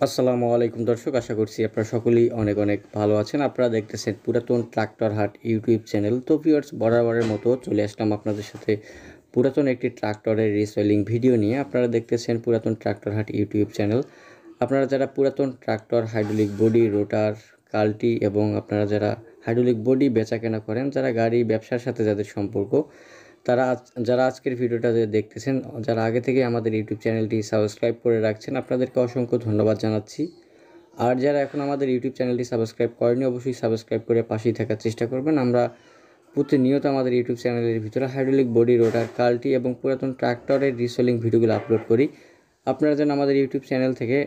আসসালামু আলাইকুম দর্শক, আশা করছি আপনারা সকলেই অনেক অনেক ভালো আছেন। আপনারা দেখতেছেন পুরাতন ট্রাক্টর হাট ইউটিউব চ্যানেল। তো ভিউয়ার্স, বরাবরের মতো চলে আসলাম আপনাদের সাথে পুরাতন একটি ট্রাক্টরের রিসেলিং ভিডিও নিয়ে। আপনারা দেখতেছেন পুরাতন ট্রাক্টর হাট ইউটিউব চ্যানেল। আপনারা যারা পুরাতন ট্রাক্টর, হাইড্রোলিক বডি, রোটার, কাল্টি এবং আপনারা যারা হাইড্রোলিক বডি বেচাকেনা করেন, যারা গাড়ি ব্যবসার সাথে যাদের সম্পর্ক, যারা আজকের ভিডিওটা দেখতেছেন, যারা আগে থেকে আমাদের ইউটিউব চ্যানেলটি সাবস্ক্রাইব করে রাখছেন, আপনাদেরকে অসংখ্য ধন্যবাদ জানাচ্ছি। আর যারা এখন আমাদের ইউটিউব চ্যানেলটি সাবস্ক্রাইব করেনি, অবশ্যই সাবস্ক্রাইব করে পাশেই থাকার চেষ্টা করবেন। আমরা প্রতিনিয়ত আমাদের ইউটিউব চ্যানেলের ভিতরে হাইড্রোলিক বডি, রোটার, কাল্টি এবং পুরাতন ট্রাক্টরের রিসেলিং ভিডিওগুলো আপলোড করি। আপনারা যেন আমাদের ইউটিউব চ্যানেল থেকে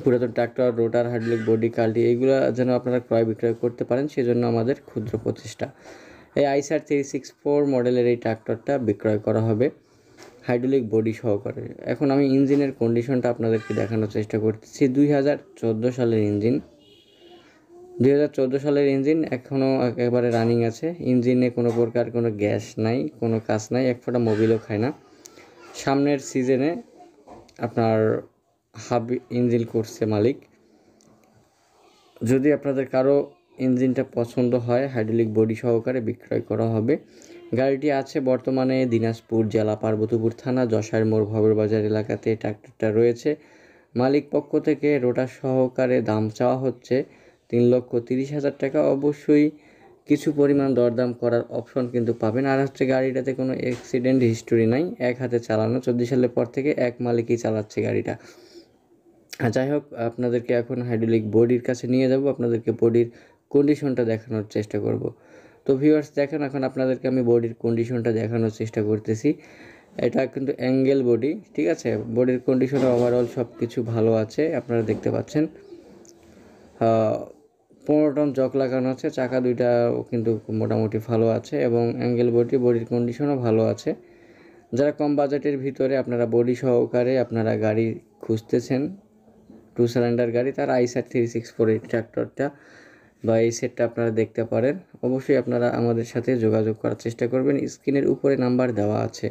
পুরাতন ট্রাক্টর, রোটার, হাইড্রোলিক বডি, কাল্টি এইগুলো যেন আপনারা ক্রয় বিক্রয় করতে পারেন, সেজন্য আমাদের ক্ষুদ্র প্রচেষ্টা। এই আইসার 364 মডেলের এই ট্রাক্টরটা বিক্রয় করা হবে হাইড্রোলিক বডি সহকারে। এখন আমি ইঞ্জিনের কন্ডিশনটা আপনাদেরকে দেখানোর চেষ্টা করতেছি। 2014 সালের ইঞ্জিন, 2014 সালের ইঞ্জিন এখনও একেবারে রানিং আছে। ইঞ্জিনে কোনো প্রকার কোনো গ্যাস নাই, কোনো কাজ নাই, এক ফোঁটা মোবিলও খায় না। সামনের সিজনে আপনার হাব ইঞ্জিন করছে মালিক। যদি আপনাদের কারো ইঞ্জিনটা পছন্দ হয়, হাইড্রোলিক বডি সহকারে বিক্রয় করা হবে। গাড়িটি আছে বর্তমানে দিনাজপুর জেলা, পার্বতীপুর থানা, যশার মোড়, ভবের বাজার এলাকাতে ট্রাক্টরটা রয়েছে। মালিক পক্ষ থেকে রোটার সহকারে দাম চাওয়া হচ্ছে 3,30,000 টাকা। অবশ্যই কিছু পরিমাণ দরদাম করার অপশন কিন্তু পাবেন। আর হচ্ছে গাড়িটাতে কোনো অ্যাক্সিডেন্ট হিস্টোরি নাই, এক হাতে চালানো, 14 সালের পর থেকে এক মালিকই চালাচ্ছে গাড়িটা। যাই হোক, আপনাদেরকে এখন হাইড্রোলিক বডির কাছে নিয়ে যাব, আপনাদেরকে বডির কন্ডিশনটা দেখানোর চেষ্টা করব। তো ভিউয়ার্স দেখেন, এখন আপনাদেরকে আমি বডির কন্ডিশনটা দেখানোর চেষ্টা করতেছি। এটা কিন্তু অ্যাঙ্গেল বডি, ঠিক আছে। বডির কন্ডিশন ওভারঅল সব কিছু ভালো আছে, আপনারা দেখতে পাচ্ছেন। 15 টন জক লাগানো আছে, চাকা দুইটাও কিন্তু মোটামুটি ভালো আছে এবং অ্যাঙ্গেল বডির কন্ডিশনও ভালো আছে। যারা কম বাজেটের ভিতরে আপনারা বডি সহকারে আপনারা গাড়ি খুঁজতেছেন, 2 সিলিন্ডার গাড়ি, তার আইসার 364 এই ট্র্যাক্টরটা বা এই সেটটা আপনারা দেখতে পারেন। অবশ্যই আপনারা আমাদের সাথে যোগাযোগ করার চেষ্টা করবেন, স্ক্রিনের উপরে নাম্বার দেওয়া আছে।